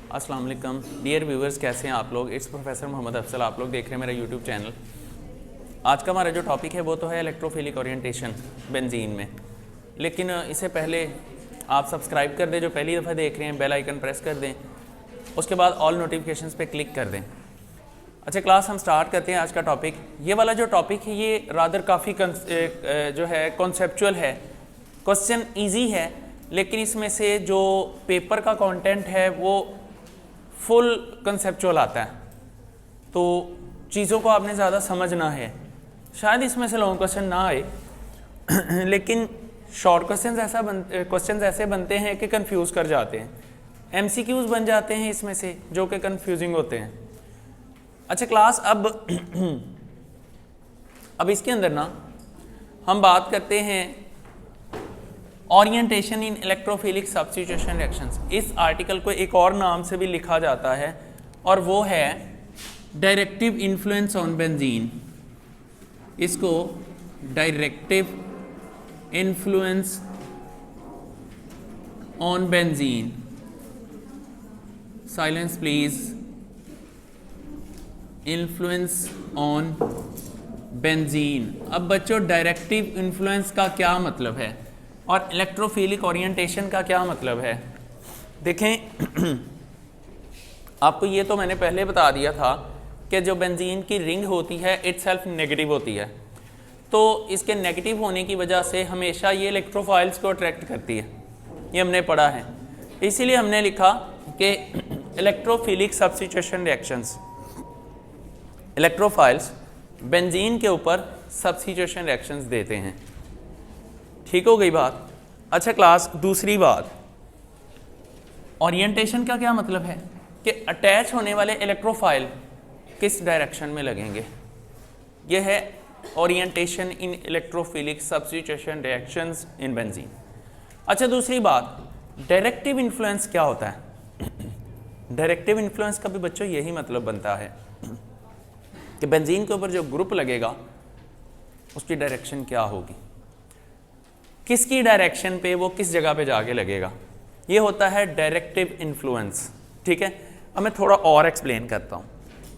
अस्सलाम वालेकुम dear viewers, कैसे हैं आप लोग। इट्स प्रोफेसर मोहम्मद अफसल, आप लोग देख रहे हैं मेरा यूट्यूब चैनल। आज का हमारा जो टॉपिक है वो तो है इलेक्ट्रोफिलिक ओरिएंटेशन बेंजीन में। लेकिन इससे पहले आप सब्सक्राइब कर दें, जो पहली दफ़ा देख रहे हैं बेल आइकन प्रेस कर दें, उसके बाद ऑल नोटिफिकेशंस पे क्लिक कर दें। अच्छा क्लास हम स्टार्ट करते हैं। आज का टॉपिक, ये वाला जो टॉपिक है ये रादर काफ़ी जो है कॉन्सेप्चुअल है, क्वेश्चन ईजी है, लेकिन इसमें से जो पेपर का कंटेंट है वो फुल कंसेप्चुअल आता है, तो चीज़ों को आपने ज़्यादा समझना है। शायद इसमें से लॉन्ग क्वेश्चन ना आए लेकिन शॉर्ट क्वेश्चन ऐसे बनते हैं कि कंफ्यूज कर जाते हैं, एमसीक्यूज बन जाते हैं इसमें से जो कि कंफ्यूजिंग होते हैं। अच्छा क्लास, अब इसके अंदर ना हम बात करते हैं ओरिएंटेशन इन इलेक्ट्रोफिलिक सब्स्टिट्यूशन रिएक्शंस। इस आर्टिकल को एक और नाम से भी लिखा जाता है और वो है डायरेक्टिव इन्फ्लुएंस ऑन बेंजीन। इसको directive influence on benzene, silence please, influence on benzene. अब बच्चों, डायरेक्टिव इन्फ्लुएंस का क्या मतलब है और इलेक्ट्रोफिलिक ओरिएंटेशन का क्या मतलब है। देखें आपको ये तो मैंने पहले बता दिया था कि जो बेंजीन की रिंग होती है इटसेल्फ नेगेटिव होती है, तो इसके नेगेटिव होने की वजह से हमेशा ये इलेक्ट्रोफाइल्स को अट्रैक्ट करती है, ये हमने पढ़ा है। इसीलिए हमने लिखा कि electrophilic substitution reactions, electrophiles benzene के ऊपर सब्स्टिट्यूशन रिएक्शंस देते हैं। ठीक हो गई बात। अच्छा क्लास, दूसरी बात, ओरिएंटेशन का क्या मतलब है कि अटैच होने वाले इलेक्ट्रोफाइल किस डायरेक्शन में लगेंगे। यह है orientation in electrophilic substitution reactions in benzene. अच्छा दूसरी बात, डायरेक्टिव इन्फ्लुएंस क्या होता है। डायरेक्टिव इन्फ्लुएंस का भी बच्चों यही मतलब बनता है कि बेंजीन के ऊपर जो ग्रुप लगेगा उसकी डायरेक्शन क्या होगी, किसकी डायरेक्शन पे वो किस जगह पे जाके लगेगा, ये होता है डायरेक्टिव इन्फ्लुएंस। ठीक है, अब मैं थोड़ा और एक्सप्लेन करता हूँ।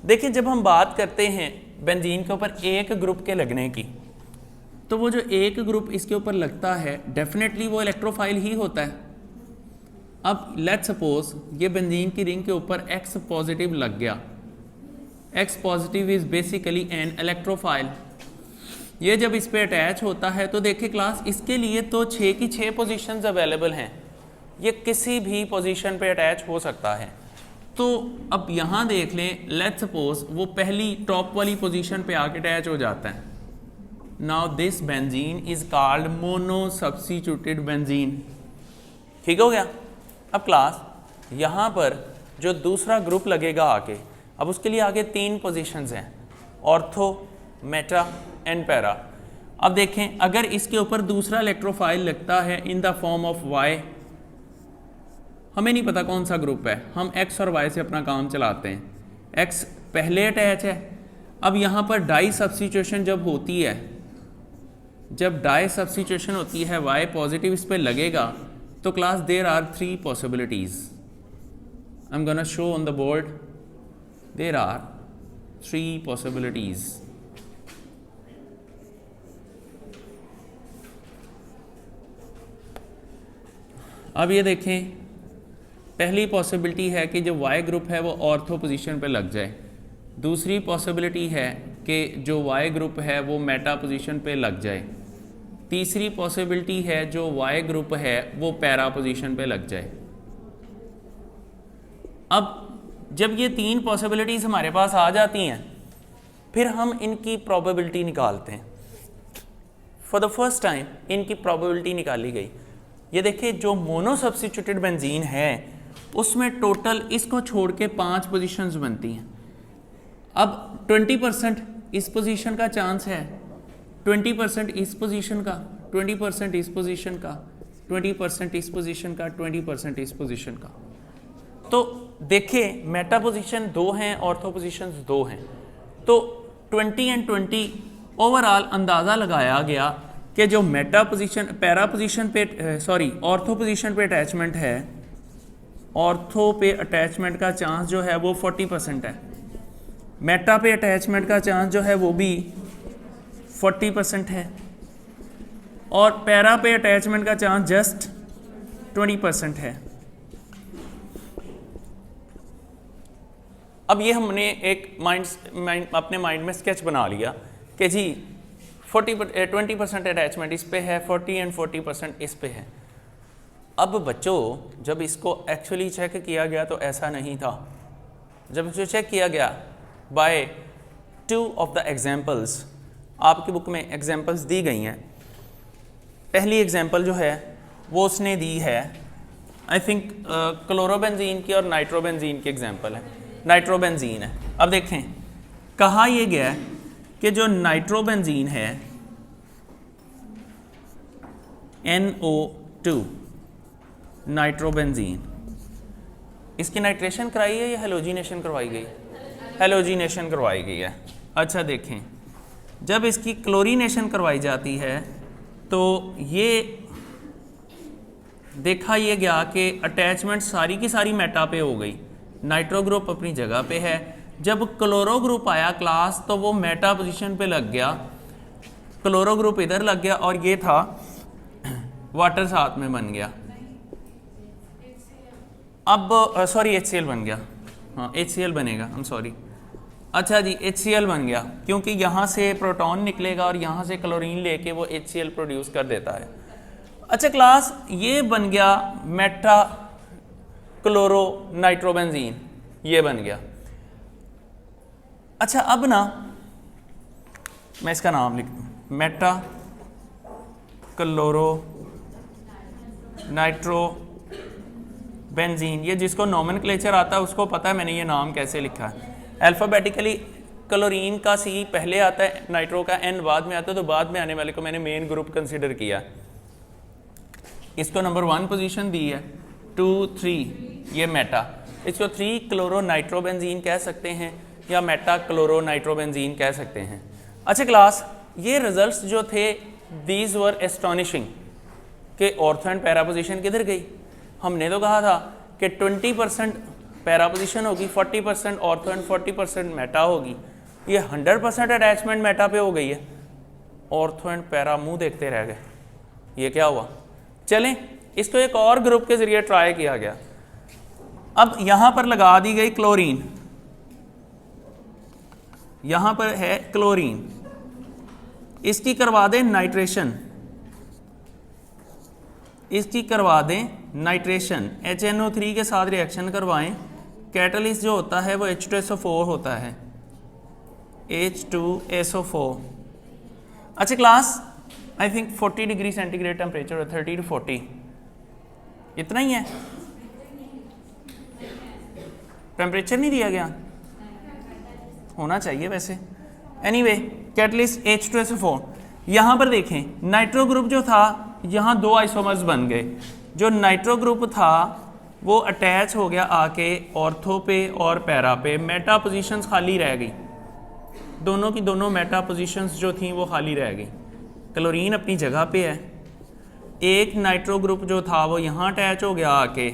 देखिए जब हम बात करते हैं बेंजीन के ऊपर एक ग्रुप के लगने की, तो वो जो एक ग्रुप इसके ऊपर लगता है डेफिनेटली वो इलेक्ट्रोफाइल ही होता है। अब लेट्स सपोज ये बेंजीन की रिंग के ऊपर X पॉजिटिव लग गया। X positive is basically an electrophile. ये जब इस पे अटैच होता है तो देखिए क्लास, इसके लिए तो 6 की 6 पोजीशंस अवेलेबल हैं, ये किसी भी पोजीशन पे अटैच हो सकता है। तो अब यहाँ देख लें, लेट्स सपोज वो पहली टॉप वाली पोजीशन पे आके अटैच हो जाता है। Now this benzene is called mono substituted benzene. ठीक हो गया। अब क्लास, यहाँ पर जो दूसरा ग्रुप लगेगा आके, अब उसके लिए आगे 3 पोजीशंस हैं, ऑर्थो, मेटा एंड पैरा। अब देखें अगर इसके ऊपर दूसरा इलेक्ट्रोफाइल लगता है in the form of Y, हमें नहीं पता कौन सा ग्रुप है, हम X और Y से अपना काम चलाते हैं। X पहले अटैच है। अब यहाँ पर डाई सब्स्टिट्यूशन जब होती है, जब डाई सब्स्टिट्यूशन होती है Y पॉजिटिव इस पर लगेगा, तो class there are 3 possibilities. I am gonna show on the board, there are 3 possibilities. अब ये देखें, पहली पॉसिबिलिटी है कि जो Y ग्रुप है वो ऑर्थो पोजीशन पे लग जाए। दूसरी पॉसिबिलिटी है कि जो Y ग्रुप है वो मेटा पोजीशन पे लग जाए। तीसरी पॉसिबिलिटी है जो Y ग्रुप है वो पैरा पोजीशन पे लग जाए। अब जब ये 3 पॉसिबिलिटीज़ हमारे पास आ जाती हैं, फिर हम इनकी प्रोबेबिलिटी निकालते हैं। फॉर द फर्स्ट टाइम इनकी प्रोबेबिलिटी निकाली गई। ये देखिए, जो मोनो सब्स्टिट्यूटेड बेंजीन है उसमें टोटल इसको छोड़ के 5 पोजीशंस बनती हैं। अब 20% इस पोजीशन का चांस है, 20% इस पोजीशन का, 20% इस पोजीशन का, 20% इस पोजीशन का, 20% इस पोजीशन का। तो देखिए मेटा पोजीशन 2 हैं, ऑर्थो पोजीशंस 2 हैं, तो 20 एंड 20 ओवरऑल अंदाज़ा लगाया गया कि जो मेटा पोजीशन पैरा पोजीशन पे ऑर्थो पोजीशन पे अटैचमेंट है ऑर्थो पे अटैचमेंट का चांस जो है वो 40% है, मेटा पे अटैचमेंट का चांस जो है वो भी 40% है, और पैरा पे अटैचमेंट का चांस जस्ट 20% है। अब ये हमने एक अपने माइंड में स्केच बना लिया कि जी 20% अटैचमेंट इस पे है, 40 एंड 40% इस पे है। अब बच्चों जब इसको एक्चुअली चेक किया गया तो ऐसा नहीं था। जब इसको चेक किया गया बाय 2 ऑफ द एग्जाम्पल्स, आपकी बुक में एग्जाम्पल्स दी गई हैं। पहली एग्जाम्पल जो है वो उसने दी है आई थिंक क्लोरोबेंजीन की और नाइट्रोबेंजीन की एग्जाम्पल है, नाइट्रोबेंजीन है। अब देखें कहा यह गया है कि जो नाइट्रोबेंजीन है NO2 नाइट्रोबेंजीन, इसकी नाइट्रेशन कराई है या हेलोजिनेशन करवाई गई? हेलोजिनेशन करवाई गई है। अच्छा देखें, जब इसकी क्लोरीनेशन करवाई जाती है तो ये देखा ये गया कि अटैचमेंट सारी की सारी मेटा पे हो गई, नाइट्रो ग्रुप अपनी जगह पे है। जब क्लोरो ग्रुप आया क्लास तो वो मेटा पोजीशन पे लग गया, क्लोरो ग्रुप इधर लग गया और ये था वाटर साथ में बन गया। अब सॉरी HCl बन गया, हाँ HCl बनेगा, आई एम सॉरी। अच्छा जी HCl बन गया क्योंकि यहाँ से प्रोटॉन निकलेगा और यहाँ से क्लोरीन लेके वो HCl प्रोड्यूस कर देता है। अच्छा क्लास ये बन गया मेटा क्लोरो नाइट्रोबेंजीन, ये बन गया। अच्छा अब ना मैं इसका नाम लिख दूँ, मेटा क्लोरो नाइट्रो बेंजीन। ये जिसको नोमेनक्लेचर आता है उसको पता है मैंने ये नाम कैसे लिखा है। अल्फ़ाबेटिकली क्लोरीन का C पहले आता है, नाइट्रो का N बाद में आता है, तो बाद में आने वाले को मैंने मेन ग्रुप कंसिडर किया। इसको नंबर 1 पोजीशन दी है, 2 3 ये मेटा, इसको 3 क्लोरो नाइट्रोबेंजीन कह सकते हैं या मेटा क्लोरो नाइट्रोबेंजीन कह सकते हैं। अच्छा क्लास ये रिजल्ट्स जो थे दीज वर एस्टॉनिशिंग कि ऑर्थो एंड पैरा पोजीशन किधर गई। हमने तो कहा था कि 20% पैरा पोजीशन होगी, 40% ऑर्थो एंड 40% मेटा होगी। ये 100% अटैचमेंट मेटा पे हो गई है, ऑर्थो एंड पैरा मुंह देखते रह गए, ये क्या हुआ। चलें इसको एक और ग्रुप के जरिए ट्राई किया गया। अब यहां पर लगा दी गई क्लोरीन, यहां पर है क्लोरीन, इसकी करवा दें नाइट्रेशन, इसकी करवा दें नाइट्रेशन, HNO3 के साथ रिएक्शन करवाएं। कैटलिस्ट जो होता है वो H2SO4 होता है, H2SO4। अच्छा class I think 40 degree centigrade temperature, 30 to 40 इतना ही है, टेम्परेचर नहीं दिया गया, होना चाहिए वैसे। Anyway catalyst H2SO4। यहाँ पर देखें नाइट्रो ग्रुप जो था, यहाँ 2 आइसोमर्स बन गए। जो नाइट्रो ग्रुप था वो अटैच हो गया आके ऑर्थो पे और पैरा पे, मेटा पोजीशंस खाली रह गई, दोनों की दोनों मेटा पोजीशंस जो थी वो खाली रह गई। क्लोरीन अपनी जगह पे है, एक नाइट्रो ग्रुप जो था वो यहाँ अटैच हो गया आके,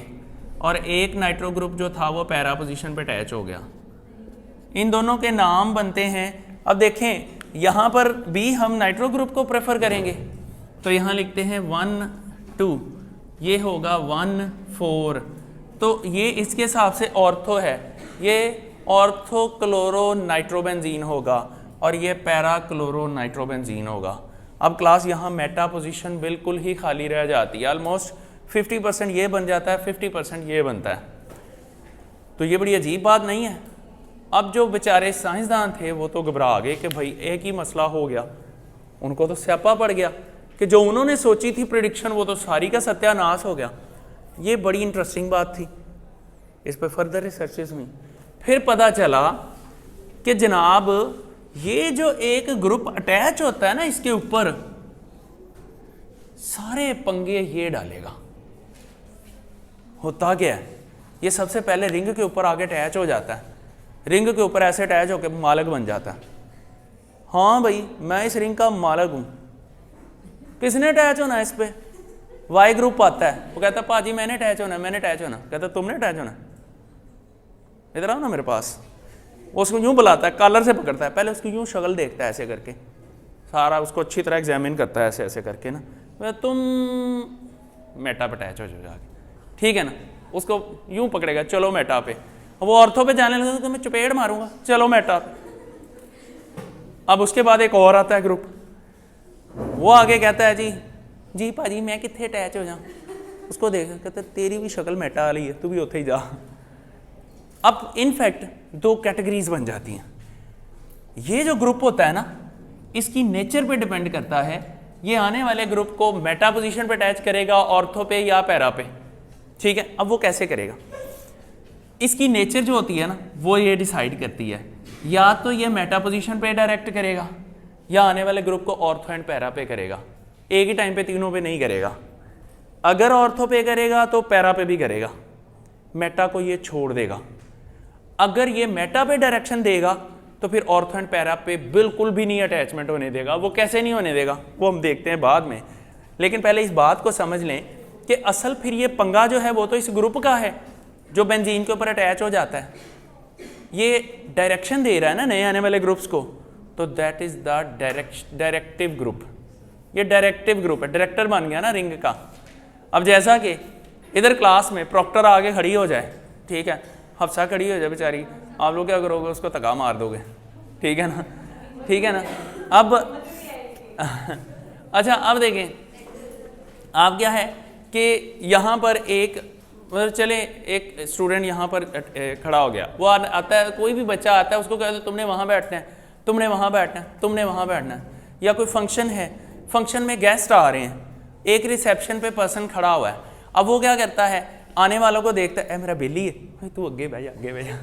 और एक नाइट्रो ग्रुप जो था वो पैरा पोजीशन पे अटैच हो गया। इन दोनों के नाम बनते हैं। अब देखें यहाँ पर भी हम नाइट्रो ग्रुप को प्रेफर करेंगे तो यहाँ लिखते हैं 1 2, ये होगा 1 4, तो ये इसके हिसाब से ऑर्थो है, ये ऑर्थो क्लोरो नाइट्रोबेंजीन होगा और ये पैरा क्लोरो नाइट्रोबेंजीन होगा। अब क्लास यहाँ मेटा पोजीशन बिल्कुल ही खाली रह जाती है, ऑलमोस्ट 50% ये बन जाता है, 50% ये बनता है। तो ये बड़ी अजीब बात नहीं है। अब जो बेचारे साइंसदान थे वो तो घबरा गए कि भाई एक ही मसला हो गया, उनको तो स्यापा पड़ गया कि जो उन्होंने सोची थी प्रेडिक्शन वो तो सारी का सत्यानाश हो गया। ये बड़ी इंटरेस्टिंग बात थी, इस पर फर्दर रिसर्चेस हुई। फिर पता चला कि जनाब ये जो एक ग्रुप अटैच होता है ना इसके ऊपर, सारे पंगे ये डालेगा। होता क्या है, ये सबसे पहले रिंग के ऊपर आगे अटैच हो जाता है, रिंग के ऊपर ऐसे अटैच होकर मालक बन जाता है। हाँ भाई मैं इस रिंग का मालक हूं, किसने अटैच होना है इस पे? वाई ग्रुप आता है, वो कहता है पाजी मैंने अटैच होना, मैंने अटैच होना, कहता तुमने अटैच होना, इधर आओ ना मेरे पास। वो उसको यूँ बुलाता है, कॉलर से पकड़ता है, पहले उसकी यूँ शक्ल देखता है ऐसे करके, सारा उसको अच्छी तरह एग्जामिन करता है ऐसे ऐसे करके ना, तुम मेटा पे अटैच हो जाओ जाके, ठीक है ना। उसको यूँ पकड़ेगा, चलो मेटा पे, वो ऑर्थो पे जाने लगा तो मैं चपेट मारूंगा, चलो मेटा पे। अब उसके बाद एक और आता है ग्रुप, वो आगे कहता है जी भाजी मैं कितने अटैच हो जाऊँ, उसको देख कहता तेरी भी शक्ल मेटा वाली है, तू भी उत्थे ही जा। अब इनफैक्ट दो कैटेगरीज बन जाती हैं। ये जो ग्रुप होता है ना, इसकी नेचर पे डिपेंड करता है, ये आने वाले ग्रुप को मेटा पोजीशन पे अटैच करेगा, ऑर्थो पे या पैरा पे, ठीक है। अब वो कैसे करेगा, इसकी नेचर जो होती है ना वो ये डिसाइड करती है, या तो ये मेटा पोजीशन पे डायरेक्ट करेगा या आने वाले ग्रुप को ऑर्थो एंड पैरा पे करेगा, एक ही टाइम पे तीनों पे नहीं करेगा। अगर ऑर्थो पे करेगा तो पैरा पे भी करेगा, मेटा को ये छोड़ देगा। अगर ये मेटा पे डायरेक्शन देगा तो फिर ऑर्थो एंड पैरा पे बिल्कुल भी नहीं अटैचमेंट होने देगा। वो कैसे नहीं होने देगा वो हम देखते हैं बाद में, लेकिन पहले इस बात को समझ लें कि असल फिर ये पंगा जो है वो तो इस ग्रुप का है जो बेंजीन के ऊपर अटैच हो जाता है। ये डायरेक्शन दे रहा है ना नए आने वाले ग्रुप्स को, तो that is the directive group. ये डायरेक्टिव ग्रुप है, डायरेक्टर बन गया ना रिंग का। अब जैसा कि इधर क्लास में प्रॉक्टर आगे खड़ी हो जाए, ठीक है, हफ्सा खड़ी हो जाए बेचारी, आप लोग क्या करोगे, उसको तका मार दोगे, ठीक है ना, ठीक है ना। अब अच्छा अब देखें, आप क्या है कि यहाँ पर एक मतलब चले एक स्टूडेंट यहाँ पर खड़ा हो गया, वो आता है, कोई भी बच्चा आता है, उसको कहते हैं तुमने वहाँ बैठना है, तुमने वहाँ बैठना है, तुमने वहाँ बैठना है। या कोई फंक्शन है, फंक्शन में गेस्ट आ रहे हैं, एक रिसेप्शन पे पर्सन खड़ा हुआ है, अब वो क्या करता है, आने वालों को देखता है, मेरा बेली है, तू अगे बह जा, अगे बह जा।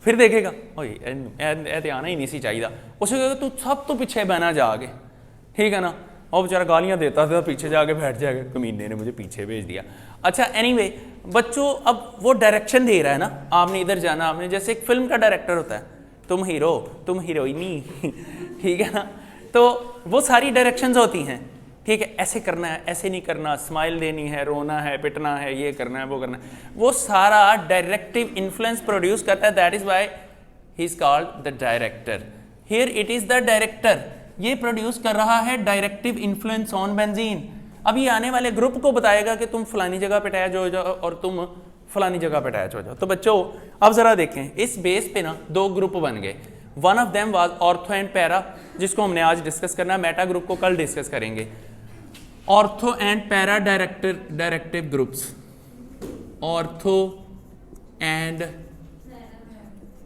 फिर देखेगा ए आना ही नहीं सी चाहिए, उसे कहेगा तू सब तो पीछे बहना जाके, ठीक है ना। और बेचारा गालियाँ देता था, पीछे जाके बैठ जाएगा, कमीने ने मुझे पीछे भेज दिया। अच्छा एनीवे बच्चों, अब वो डायरेक्शन दे रहा है ना, आपने इधर जाना, आपने जैसे एक फिल्म का डायरेक्टर होता है, तुम हीरो तुम हीरोइनी, ठीक है ना। तो वो सारी डायरेक्शंस होती हैं, ठीक है, ऐसे करना है, ऐसे नहीं करना, स्माइल देनी है, रोना है, पिटना है, ये करना है, वो करना है, वो सारा डायरेक्टिव इन्फ्लुएंस प्रोड्यूस करता है। That is why he is called the director. Here it is the director, ये प्रोड्यूस कर रहा है डायरेक्टिव इन्फ्लुएंस ऑन बेंजीन। अब ये आने वाले ग्रुप को बताएगा कि तुम फलानी जगह पे अटैच हो जाओ और तुम फलानी जगह पे अटैच हो जाओ। तो बच्चों अब जरा देखें, इस बेस पे ना दो ग्रुप बन गए, one of them was ortho and para, जिसको हमने आज डिस्कस करना है, मेटा ग्रुप को कल डिस्कस करेंगे। Ortho and para directive groups, ortho and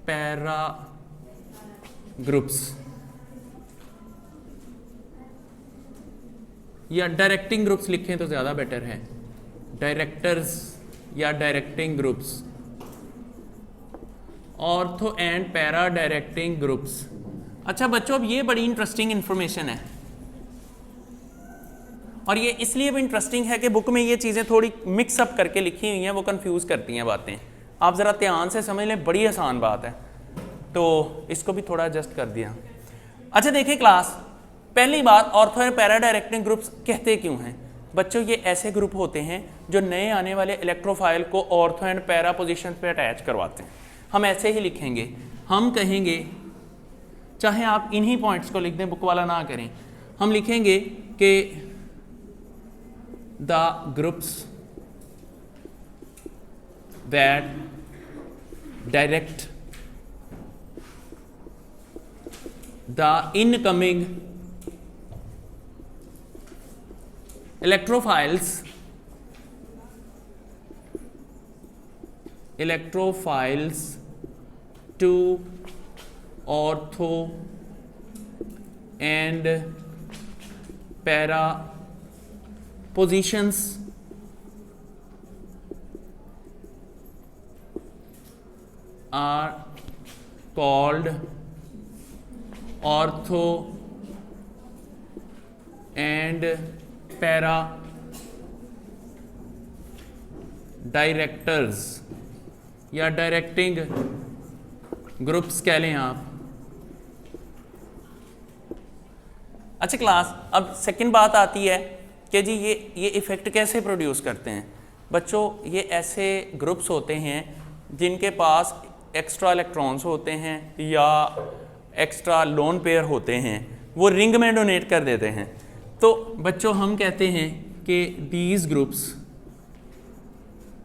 para groups, या डायरेक्टिंग ग्रुप्स लिखें तो ज़्यादा बेटर है, डायरेक्टर्स या directing groups, ortho and para directing groups. अच्छा बच्चों, अब ये बड़ी इंटरेस्टिंग इंफॉर्मेशन है, और ये इसलिए भी इंटरेस्टिंग है कि बुक में ये चीज़ें थोड़ी मिक्सअप करके लिखी हुई हैं, वो कंफ्यूज करती हैं बातें। आप ज़रा ध्यान से समझ लें, बड़ी आसान बात है, तो इसको भी थोड़ा एडजस्ट कर दिया। अच्छा देखिए क्लास, पहली बात, ortho and para directing groups कहते क्यों हैं बच्चों? ये ऐसे ग्रुप होते हैं जो नए आने वाले इलेक्ट्रोफाइल को ऑर्थो एंड पैरा पोजीशन पे अटैच करवाते हैं। हम ऐसे ही लिखेंगे, हम कहेंगे, चाहे आप इन्हीं पॉइंट्स को लिख दें, बुक वाला ना करें, हम लिखेंगे कि the groups that direct the incoming electrophiles to ortho and para positions are called ortho and para directors या डायरेक्टिंग ग्रुप्स कह लें आप। अच्छा क्लास, अब सेकंड बात आती है कि जी ये इफ़ेक्ट कैसे प्रोड्यूस करते हैं। बच्चों ये ऐसे ग्रुप्स होते हैं जिनके पास एक्स्ट्रा इलेक्ट्रॉन्स होते हैं या एक्स्ट्रा लोन पेयर होते हैं, वो रिंग में डोनेट कर देते हैं। तो बच्चों हम कहते हैं कि दीज ग्रुप्स,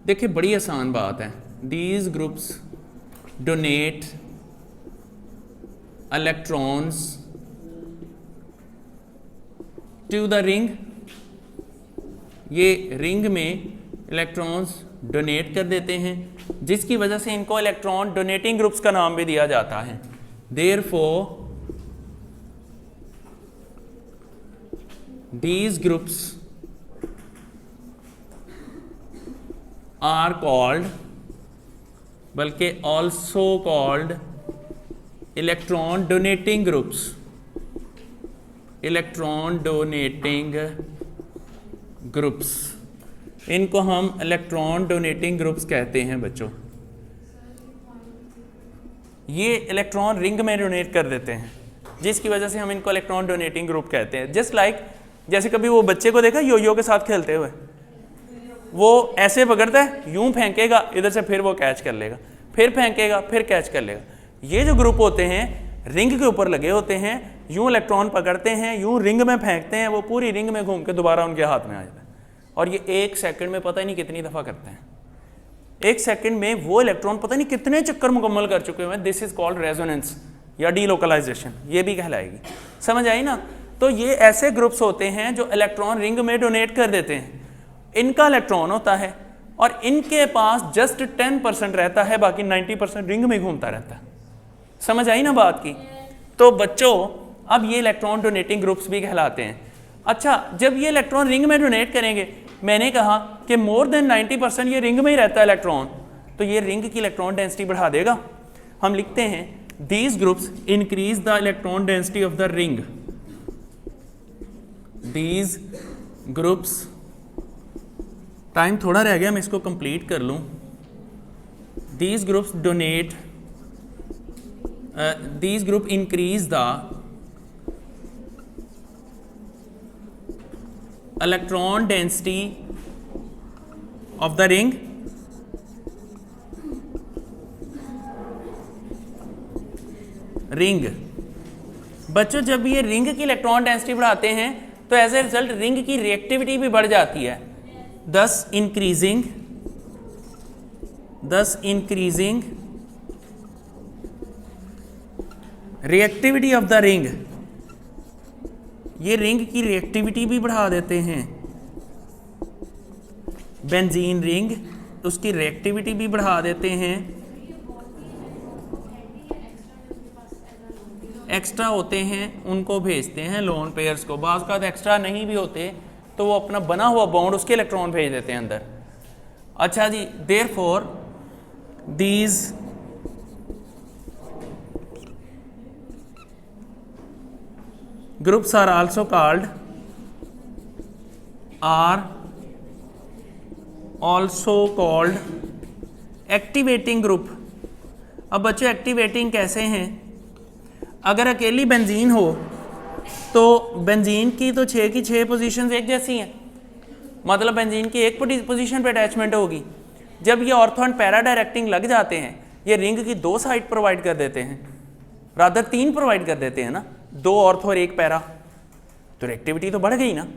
देखिए बड़ी आसान बात है, these groups donate electrons to the ring. ये रिंग में इलेक्ट्रॉन्स डोनेट कर देते हैं, जिसकी वजह से इनको इलेक्ट्रॉन डोनेटिंग ग्रुप्स का नाम भी दिया जाता है। Therefore these groups are called, बल्कि also called electron donating groups, electron donating groups, इनको हम इलेक्ट्रॉन डोनेटिंग ग्रुप्स कहते हैं। बच्चों ये इलेक्ट्रॉन रिंग में डोनेट कर देते हैं, जिसकी वजह से हम इनको इलेक्ट्रॉन डोनेटिंग ग्रुप कहते हैं। जस्ट लाइक जैसे कभी वो बच्चे को देखा यो के साथ खेलते हुए, वो ऐसे पकड़ता है, यूं फेंकेगा इधर से, फिर वो कैच कर लेगा, फिर फेंकेगा, फिर कैच कर लेगा। ये जो ग्रुप होते हैं रिंग के ऊपर लगे होते हैं, यूं इलेक्ट्रॉन पकड़ते हैं, यूं रिंग में फेंकते हैं, वो पूरी रिंग में घूम के दोबारा उनके हाथ में आ जाता है। और ये 1 सेकंड में पता ही नहीं कितनी दफ़ा करते हैं। 1 सेकंड में वो इलेक्ट्रॉन पता नहीं कितने चक्कर मुकम्मल कर चुके हुए हैं। दिस इज कॉल्ड रेजोनेंस या डीलोकलाइजेशन, ये भी कहलाएगी। समझ आई ना। तो ये ऐसे ग्रुप्स होते हैं जो इलेक्ट्रॉन रिंग में डोनेट कर देते हैं। इनका इलेक्ट्रॉन होता है और इनके पास जस्ट 10% रहता है, बाकी 90% रिंग में घूमता रहता है। समझ आई ना बात की। तो बच्चों अब ये इलेक्ट्रॉन डोनेटिंग ग्रुप्स भी कहलाते हैं। अच्छा, जब ये इलेक्ट्रॉन रिंग में डोनेट करेंगे, मैंने कहा कि मोर देन 90% ये रिंग में ही रहता है इलेक्ट्रॉन, तो ये रिंग की इलेक्ट्रॉन डेंसिटी बढ़ा देगा। हम लिखते हैं these groups increase the electron density of the ring. These groups, time थोड़ा रह गया, मैं इसको कंप्लीट कर लूँ। These groups donate, these group increase the electron density of the ring बच्चों जब ये रिंग की इलेक्ट्रॉन डेंसिटी बढ़ाते हैं तो एज ए रिजल्ट रिंग की रिएक्टिविटी भी बढ़ जाती है, thus increasing reactivity of the ring. ये रिंग की रिएक्टिविटी भी बढ़ा देते हैं। बेंजीन रिंग, उसकी रिएक्टिविटी भी बढ़ा देते हैं। एक्स्ट्रा होते हैं उनको भेजते हैं लोन पेयर्स को, बाज़ का एक्स्ट्रा नहीं भी होते तो वो अपना बना हुआ बॉन्ड उसके इलेक्ट्रॉन भेज देते हैं अंदर। अच्छा जी, therefore these groups are also called activating group. अब बच्चों एक्टिवेटिंग कैसे हैं? अगर अकेली बेंजीन हो तो बेंजीन की तो 6 की 6 पोजीशंस एक जैसी हैं, मतलब बेंजीन की एक पोजीशन पे अटैचमेंट होगी। जब ये ऑर्थो एंड पैरा डायरेक्टिंग लग जाते हैं, ये रिंग की 2 साइड प्रोवाइड कर देते हैं, रादर 3 प्रोवाइड कर देते हैं ना, 2 ऑर्थो और 1 पैरा, तो रिएक्टिविटी तो बढ़ गई ना।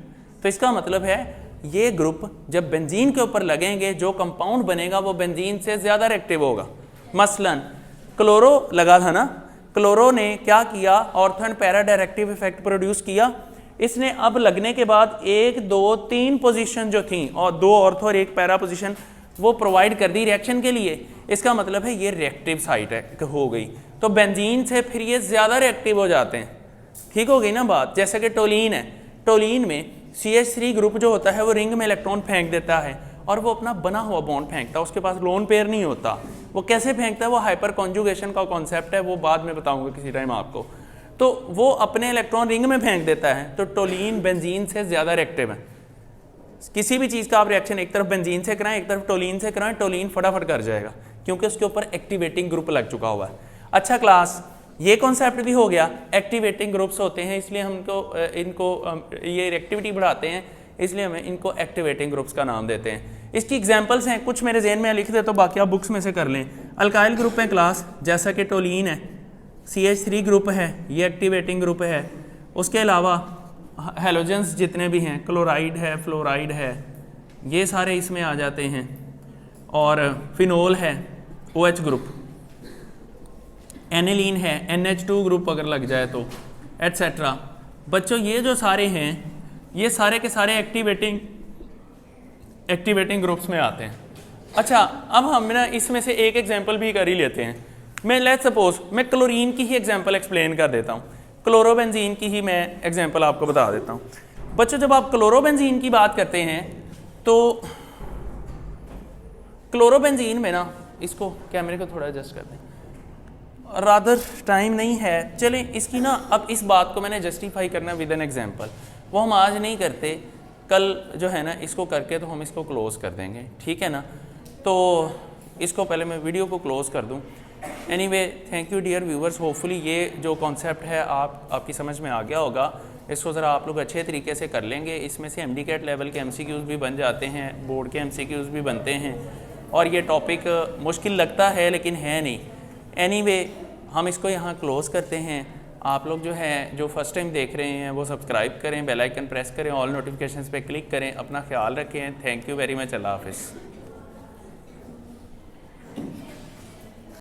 तो इसका मतलब है ये ग्रुप जब बेंजीन के ऊपर लगेंगे, जो कंपाउंड बनेगा वो बेंजीन से ज़्यादा रिएक्टिव होगा। मसलन क्लोरो लगा था ना, क्लोरो ने क्या किया, ortho and para directive effect produce किया। इसने अब लगने के बाद 1 2 3 पोजीशन जो थी और 2 ऑर्थो और 1 पैरा पोजीशन वो प्रोवाइड कर दी रिएक्शन के लिए। इसका मतलब है ये रिएक्टिव साइट है हो गई, तो बेंजीन से फिर ये ज़्यादा रिएक्टिव हो जाते हैं। ठीक हो गई ना बात। जैसे कि टोलीन है, टोलीन में CH3 ग्रुप जो होता है वो रिंग में इलेक्ट्रॉन फेंक देता है और वो अपना बना हुआ बॉन्ड फेंकता है, उसके पास लोन पेयर नहीं होता। वो कैसे फेंकता है, वो हाइपर कॉन्जुगेशन का कॉन्सेप्ट है, वो बाद में बताऊंगा किसी टाइम आपको। तो वो अपने इलेक्ट्रॉन रिंग में फेंक देता है। तो टोलीन बेंजीन से ज़्यादा रिएक्टिव है। किसी भी चीज़ का आप रिएक्शन एक तरफ बेंजीन से कराएं, एक तरफ टोलीन से कराएं, टोलीन फटाफट कर जाएगा क्योंकि उसके ऊपर एक्टिवेटिंग ग्रुप लग चुका हुआ है। अच्छा क्लास, ये कॉन्सेप्ट भी हो गया। एक्टिवेटिंग ग्रुप्स होते हैं इसलिए हमको इनको ये रिएक्टिविटी बढ़ाते हैं, इसलिए हमें इनको एक्टिवेटिंग ग्रुप्स का नाम देते हैं। इसकी एग्जांपल्स हैं, कुछ मेरे जहन में लिख देता हूँ, बाकी आप बुक्स में से कर लें। अल्काइल ग्रुप है क्लास, जैसा कि टोलीन है, CH3 ग्रुप है, ये एक्टिवेटिंग ग्रुप है। उसके अलावा हेलोजेंस जितने भी हैं, क्लोराइड है, फ्लोराइड है, ये सारे इसमें आ जाते हैं। और फिनोल है, OH ग्रुप, एनिलीन है, NH2 ग्रुप अगर लग जाए तो, एट्सेट्रा। बच्चों ये जो सारे हैं, ये सारे के सारे एक्टिवेटिंग ग्रुप्स में आते हैं। अच्छा, अब हम ना इसमें से एक एग्जांपल भी कर ही लेते हैं। मैं लेट्स सपोज मैं क्लोरीन की ही एग्जांपल एक्सप्लेन कर देता हूँ, क्लोरोबेंजीन की ही मैं एग्जांपल आपको बता देता हूँ। बच्चों जब आप क्लोरोबेंजीन की बात करते हैं तो क्लोरोबेंजीन में ना, इसको कैमरे को थोड़ा एडजस्ट कर दें, रादर टाइम नहीं है, चलें इसकी ना अब इस बात को मैंने जस्टिफाई करना विद एन एग्जांपल, वो हम आज नहीं करते, कल जो है ना इसको करके तो हम इसको क्लोज कर देंगे, ठीक है ना। तो इसको पहले मैं वीडियो को क्लोज कर दूं। Anyway, thank you dear viewers, hopefully ये जो कॉन्सेप्ट है आपकी समझ में आ गया होगा। इसको ज़रा आप लोग अच्छे तरीके से कर लेंगे। इसमें से MD-CAT लेवल के MCQs भी बन जाते हैं, बोर्ड के MCQs भी बनते हैं, और ये टॉपिक मुश्किल लगता है लेकिन है नहीं। एनीवे, हम इसको यहाँ क्लोज़ करते हैं। आप लोग जो है जो फर्स्ट टाइम देख रहे हैं वो सब्सक्राइब करें, बेल आइकन प्रेस करें, ऑल नोटिफिकेशंस पे क्लिक करें। अपना ख्याल रखें। Thank you very much. अल्लाह हाफ़िज़।